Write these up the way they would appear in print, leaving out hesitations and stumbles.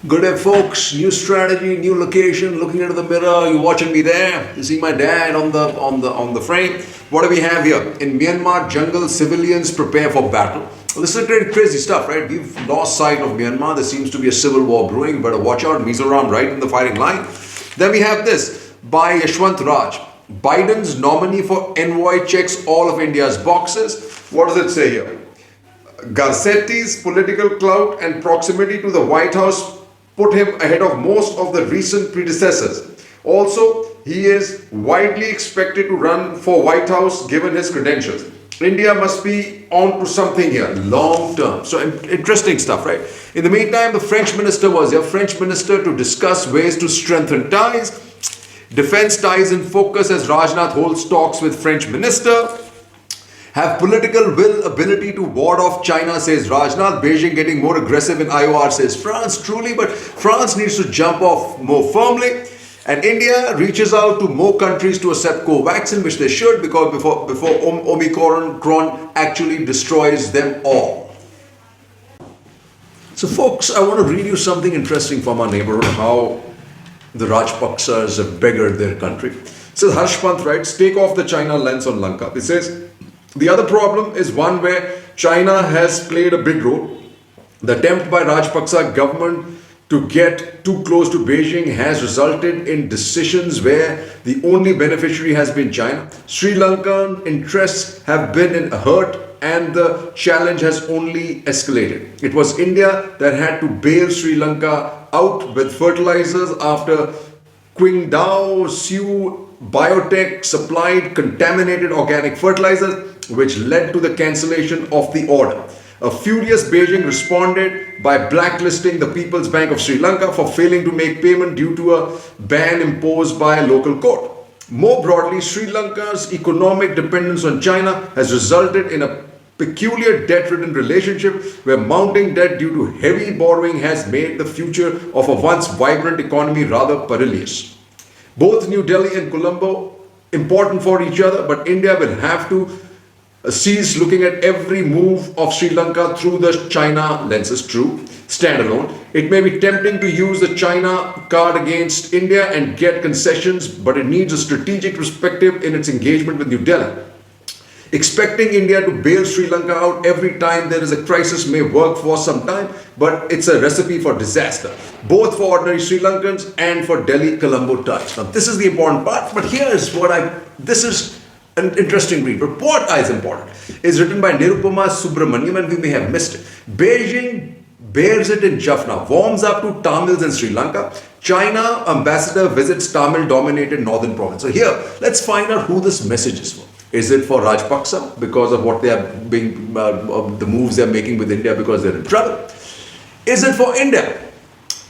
Good day, folks. New strategy, new location. Looking into the mirror. You watching me there? You see my dad on the frame. What do we have here? In Myanmar jungle, civilians prepare for battle. Well, this is pretty crazy stuff, right? We've lost sight of Myanmar. There seems to be a civil war brewing. Better watch out. Mizoram right in the fighting line. Then we have this by Yashwant Raj. Biden's nominee for envoy checks all of India's boxes. What does it say here? Garcetti's political clout and proximity to the White House put him ahead of most of the recent predecessors. Also, he is widely expected to run for White House given his credentials. India must be on to something here, long term. So interesting stuff, right? In the meantime, the French minister was here, French minister to discuss ways to strengthen ties. Defense ties in focus as Rajnath holds talks with French minister. Have political will, ability to ward off China, says Rajnath. Beijing getting more aggressive in IOR, says France. Truly, but France needs to jump off more firmly. And India reaches out to more countries to accept Covaxin, which they should, because before Omicron actually destroys them all. So, folks, I want to read you something interesting from our neighborhood, how the Rajpaksas have beggared their country. It says Harsh Pant writes, take off the China lens on Lanka. It says, the other problem is one where China has played a big role. The attempt by Rajapaksa government to get too close to Beijing has resulted in decisions where the only beneficiary has been China. Sri Lankan interests have been in hurt and the challenge has only escalated. It was India that had to bail Sri Lanka out with fertilizers after Qingdao Sioux Biotech supplied contaminated organic fertilizers, which led to the cancellation of the order. A furious Beijing responded by blacklisting the People's Bank of Sri Lanka for failing to make payment due to a ban imposed by a local court. More broadly, Sri Lanka's economic dependence on China has resulted in a peculiar debt-ridden relationship where mounting debt due to heavy borrowing has made the future of a once vibrant economy rather perilous. Both New Delhi and Colombo important for each other, but India will have to cease looking at every move of Sri Lanka through the China lenses. True, standalone. It may be tempting to use the China card against India and get concessions, but it needs a strategic perspective in its engagement with New Delhi. Expecting India to bail Sri Lanka out every time there is a crisis may work for some time, but it's a recipe for disaster, both for ordinary Sri Lankans and for Delhi-Colombo ties. Now, this is the important part, but here's this is an interesting read. But what is important is written by Nirupama Subramaniam, and we may have missed it. Beijing bears it in Jaffna, warms up to Tamils in Sri Lanka. China ambassador visits Tamil-dominated northern province. So here, let's find out who this message is for. Is it for Rajapaksa because of what they are the moves they are making with India because they're in trouble? Is it for India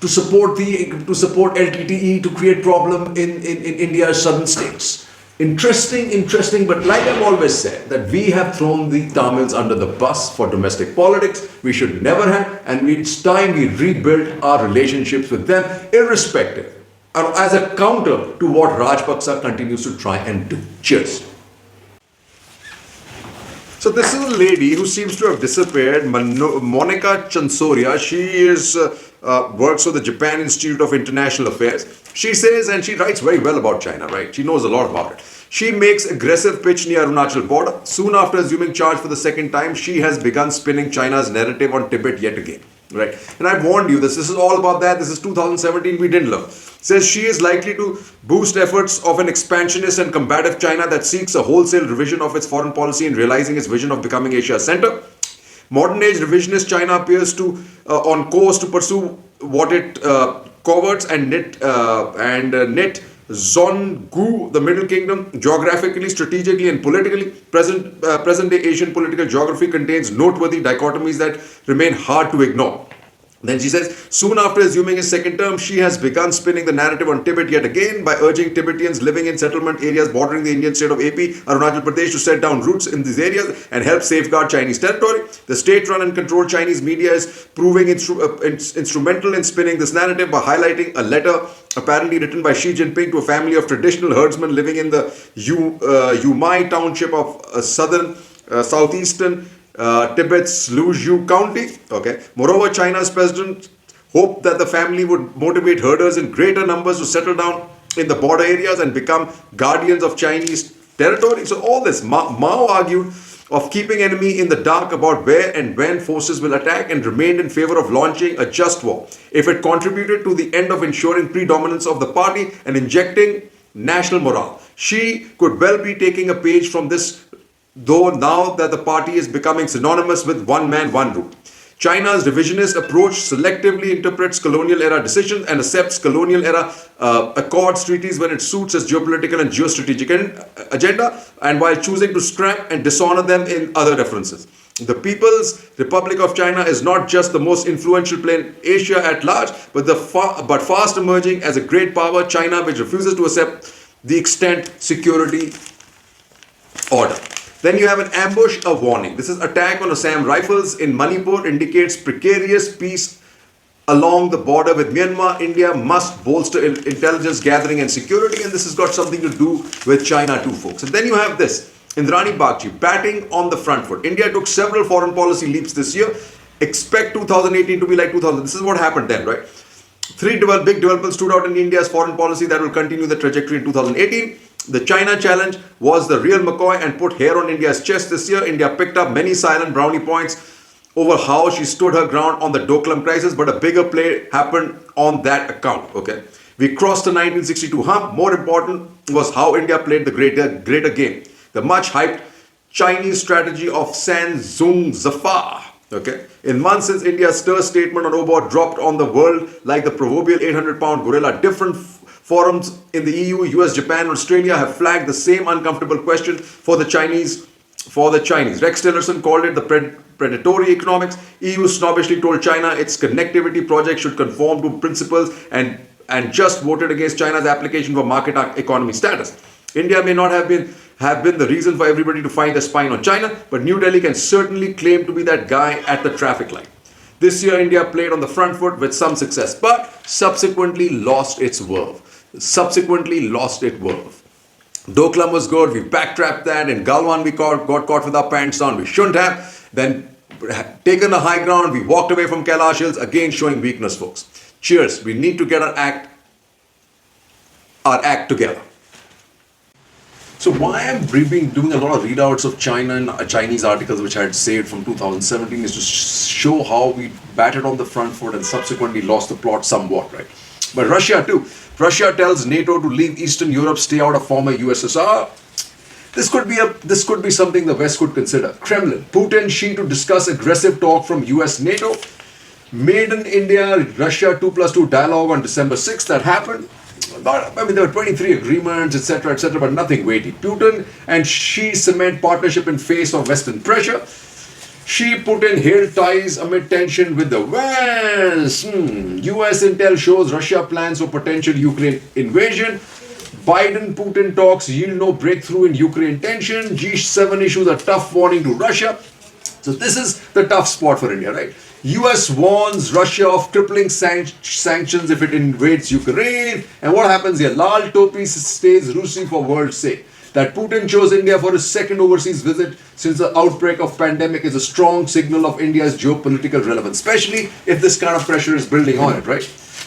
to support LTTE to create problem in India's southern states? Interesting, but like I've always said, that we have thrown the Tamils under the bus for domestic politics. We should never have, and it's time we rebuild our relationships with them, irrespective, as a counter to what Rajapaksa continues to try and do. Cheers. So this is a lady who seems to have disappeared, Monica Chansoria. She works for the Japan Institute of International Affairs. She says, and she writes very well about China, right? She knows a lot about it. She makes aggressive pitch near Arunachal border. Soon after assuming charge for the second time, she has begun spinning China's narrative on Tibet yet again. Right, and I warned you this is all about that. This is 2017. We didn't learn. Says she is likely to boost efforts of an expansionist and combative China that seeks a wholesale revision of its foreign policy in realizing its vision of becoming Asia's center. Modern age revisionist China appears to on course to pursue what it coverts and knit Zongu, the Middle Kingdom, geographically, strategically, and politically. Present-day Asian political geography contains noteworthy dichotomies that remain hard to ignore. Then she says, soon after assuming his second term, she has begun spinning the narrative on Tibet yet again by urging Tibetans living in settlement areas bordering the Indian state of AP, Arunachal Pradesh to set down roots in these areas and help safeguard Chinese territory. The state-run and controlled Chinese media is proving instrumental in spinning this narrative by highlighting a letter apparently written by Xi Jinping to a family of traditional herdsmen living in the Yumai township of southeastern Tibet's Luzhu County. Okay. Moreover, China's president Hope that the family would motivate herders in greater numbers to settle down in the border areas and become guardians of Chinese territory. So all this, Mao argued of keeping enemy in the dark about where and when forces will attack, and remained in favor of launching a just war if it contributed to the end of ensuring predominance of the party and injecting national morale. She could well be taking a page from this, though, now that the party is becoming synonymous with one man, one rule. China's revisionist approach selectively interprets colonial era decisions and accepts colonial era accords, treaties when it suits its geopolitical and geostrategic agenda, and while choosing to scrap and dishonor them in other references. The People's Republic of China is not just the most influential player in Asia at large, but fast emerging as a great power. China, which refuses to accept the extent security order. Then you have an ambush, a warning. This is attack on Assam rifles in Manipur indicates precarious peace along the border with Myanmar. India must bolster intelligence gathering and security, and this has got something to do with China too, folks. And then you have this, Indrani Bagchi, batting on the front foot. India took several foreign policy leaps this year. Expect 2018 to be like 2000. This is what happened then, right? Three big developments stood out in India's foreign policy that will continue the trajectory in 2018. The China challenge was the real McCoy and put hair on India's chest this year. India picked up many silent brownie points over how she stood her ground on the Doklam crisis, but a bigger play happened on that account. Okay, we crossed the 1962 hump. More important was how India played the greater game. The much hyped Chinese strategy of San Zung Zafar. Okay, in months since India's stir statement on OBOR dropped on the world like the proverbial 800-pound gorilla, different forums in the EU, US, Japan, and Australia have flagged the same uncomfortable question for the Chinese. Rex Tillerson called it the predatory economics. EU snobbishly told China its connectivity project should conform to principles and just voted against China's application for market economy status. India may not have been the reason for everybody to find a spine on China, but New Delhi can certainly claim to be that guy at the traffic light. This year, India played on the front foot with some success, but subsequently lost its verve. Doklam was good, we backtracked that. In Galwan, we got caught with our pants down. We shouldn't have. Then taken the high ground, we walked away from Kailash Hills, again showing weakness, folks. Cheers. We need to get our act together. So why I'm doing a lot of readouts of China and Chinese articles which I had saved from 2017 is to show how we batted on the front foot and subsequently lost the plot somewhat, right? But Russia too. Russia tells NATO to leave Eastern Europe, stay out of former USSR. This could be something the West could consider. Kremlin, Putin, Xi to discuss aggressive talk from US NATO. Made in India, Russia 2+2 dialogue on December 6th. That happened. There were 23 agreements, etc., but nothing weighty. Putin and Xi cement partnership in face of Western pressure. Xi Putin hailed ties amid tension with the West. US intel shows Russia plans for potential Ukraine invasion. Biden-Putin talks yield no breakthrough in Ukraine tension. G7 issues a tough warning to Russia. So this is the tough spot for India, right? US warns Russia of crippling sanctions if it invades Ukraine. And what happens here? Lal Topi stays Russi for world's sake. That Putin chose India for his second overseas visit since the outbreak of pandemic is a strong signal of India's geopolitical relevance, especially if this kind of pressure is building on it, right?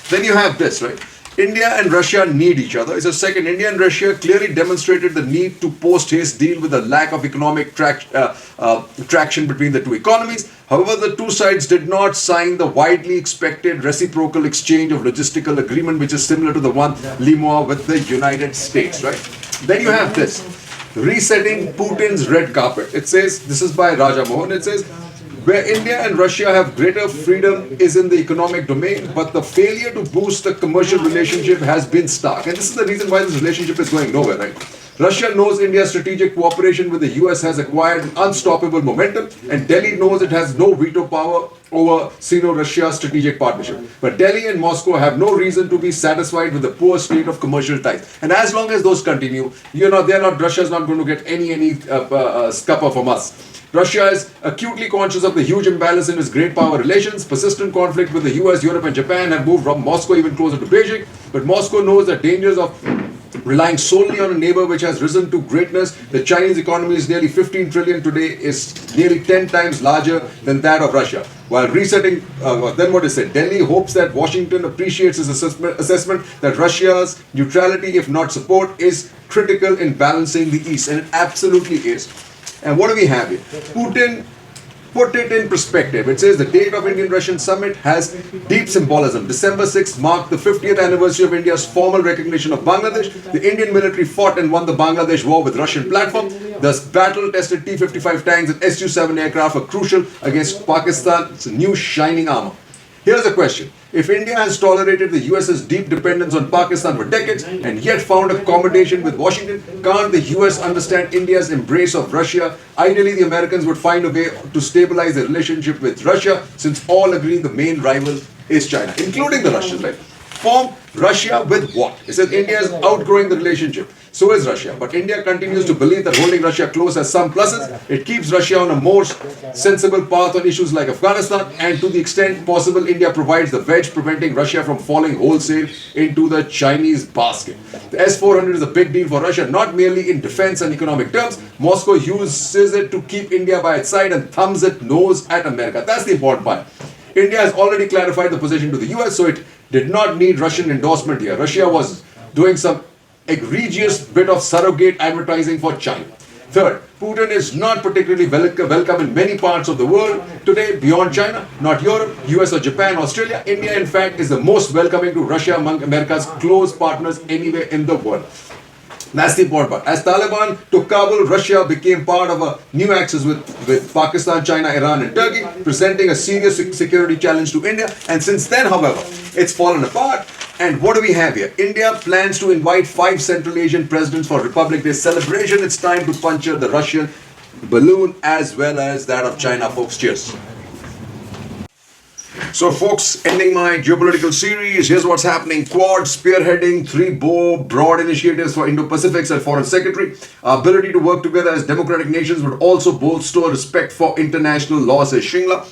Then you have this, right? India and Russia need each other. It's a second. India and Russia clearly demonstrated the need to post-haste deal with the lack of economic traction between the two economies. However, the two sides did not sign the widely expected reciprocal exchange of logistical agreement, which is similar to the one Limoa with the United States, right? Then you have this, resetting Putin's red carpet. It says, this is by Raja Mohan, it says, where India and Russia have greater freedom is in the economic domain, but the failure to boost the commercial relationship has been stark. And this is the reason why this relationship is going nowhere, right? Russia knows India's strategic cooperation with the US has acquired unstoppable momentum, and Delhi knows it has no veto power over Sino-Russia strategic partnership. But Delhi and Moscow have no reason to be satisfied with the poor state of commercial ties. And as long as those continue, Russia's not going to get any scupper from us. Russia is acutely conscious of the huge imbalance in its great power relations. Persistent conflict with the US, Europe and Japan have moved from Moscow even closer to Beijing. But Moscow knows the dangers of relying solely on a neighbor which has risen to greatness. The Chinese economy is nearly 15 trillion today, is nearly 10 times larger than that of Russia. While resetting, then what is it? Delhi hopes that Washington appreciates his assessment that Russia's neutrality, if not support, is critical in balancing the East. And it absolutely is. And what do we have here? Putin put it in perspective. It says the date of Indian-Russian summit has deep symbolism. December 6th marked the 50th anniversary of India's formal recognition of Bangladesh. The Indian military fought and won the Bangladesh war with Russian platform. Thus, battle-tested T-55 tanks and Su-7 aircraft were crucial against Pakistan's new shining armor. Here's the question. If India has tolerated the US's deep dependence on Pakistan for decades and yet found accommodation with Washington, can't the US understand India's embrace of Russia? Ideally, the Americans would find a way to stabilize their relationship with Russia, since all agree the main rival is China, including the Russians, right? Form Russia with what? It says India is outgrowing the relationship. So is Russia. But India continues to believe that holding Russia close has some pluses. It keeps Russia on a more sensible path on issues like Afghanistan, and to the extent possible, India provides the wedge preventing Russia from falling wholesale into the Chinese basket. The S-400 is a big deal for Russia, not merely in defense and economic terms. Moscow uses it to keep India by its side and thumbs its nose at America. That's the important part. India has already clarified the position to the US, so it did not need Russian endorsement here. Russia was doing some egregious bit of surrogate advertising for China. Third, Putin is not particularly welcome in many parts of the world today beyond China, not Europe, US or Japan, Australia. India, in fact, is the most welcoming to Russia among America's close partners anywhere in the world. That's the important part. As Taliban took Kabul, Russia became part of a new axis with Pakistan, China, Iran and Turkey, presenting a serious security challenge to India. And since then, however, it's fallen apart. And what do we have here? India plans to invite 5 Central Asian presidents for Republic Day celebration. It's time to puncture the Russian balloon as well as that of China, folks. Cheers. So folks, ending my geopolitical series, here's what's happening. Quad spearheading 3 broad initiatives for Indo-Pacific, said Foreign Secretary. Our ability to work together as democratic nations would also bolster respect for international law, says Shingla.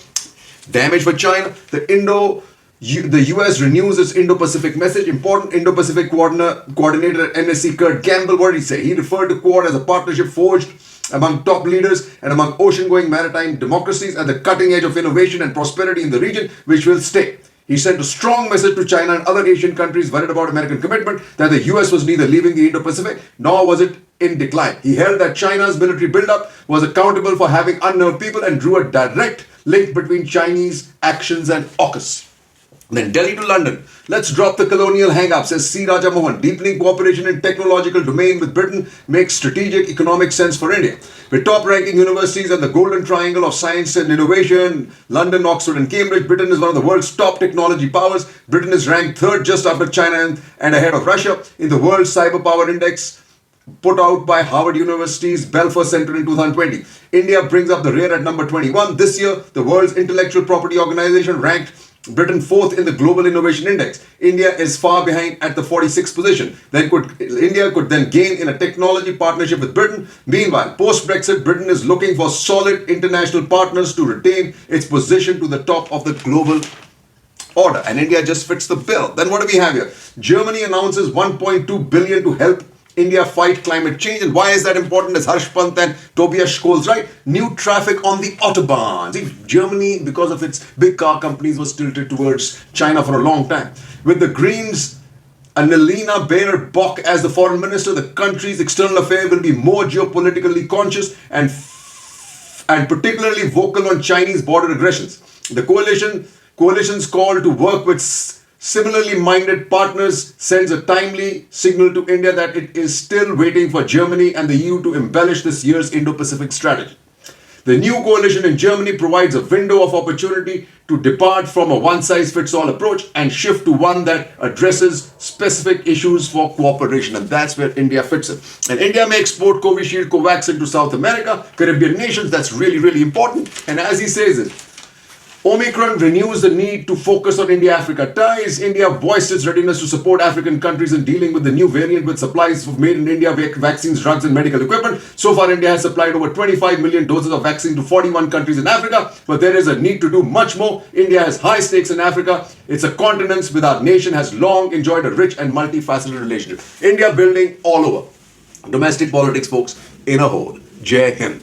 Damage for China. The US renews its Indo-Pacific message. Important Indo-Pacific coordinator at NSC, Kurt Campbell, what did he say? He referred to Quad as a partnership forged among top leaders and among ocean-going maritime democracies at the cutting edge of innovation and prosperity in the region, which will stay. He sent a strong message to China and other Asian countries worried about American commitment that the US was neither leaving the Indo-Pacific nor was it in decline. He held that China's military buildup was accountable for having unnerved people and drew a direct link between Chinese actions and AUKUS. Then Delhi to London. Let's drop the colonial hang-up, says C. Raja Mohan. Deepening cooperation in technological domain with Britain makes strategic economic sense for India. With top-ranking universities and the golden triangle of science and innovation, London, Oxford and Cambridge, Britain is one of the world's top technology powers. Britain is ranked 3rd just after China and ahead of Russia in the World Cyber Power Index put out by Harvard University's Belfer Center in 2020. India brings up the rear at number 21. This year, the world's intellectual property organization ranked Britain 4th in the Global Innovation Index. India is far behind at the 46th position. India could then gain in a technology partnership with Britain. Meanwhile, post-Brexit, Britain is looking for solid international partners to retain its position to the top of the global order. And India just fits the bill. Then what do we have here? Germany announces 1.2 billion to help India fight climate change. And why is that important? As Harsh Pant and Tobias Scholes, right? New traffic on the autobahns. If Germany, because of its big car companies, was tilted towards China for a long time. With the Greens, Annalena Baerbock as the foreign minister, the country's external affairs will be more geopolitically conscious and particularly vocal on Chinese border aggressions. The coalition's call to work with similarly minded partners sends a timely signal to India that it is still waiting for Germany and the EU to embellish this year's Indo-Pacific strategy. The new coalition in Germany provides a window of opportunity to depart from a one-size-fits-all approach and shift to one that addresses specific issues for cooperation. And that's where India fits in. And India may export Covishield, Covaxin to South America, Caribbean nations. That's really, really important. And as he says it, Omicron renews the need to focus on India-Africa ties. India voiced its readiness to support African countries in dealing with the new variant with supplies of made-in-India vaccines, drugs and medical equipment. So far, India has supplied over 25 million doses of vaccine to 41 countries in Africa, but there is a need to do much more. India has high stakes in Africa. It's a continent with our nation has long enjoyed a rich and multifaceted relationship. India building all over. Domestic politics, folks, in a whole. Jai Hind.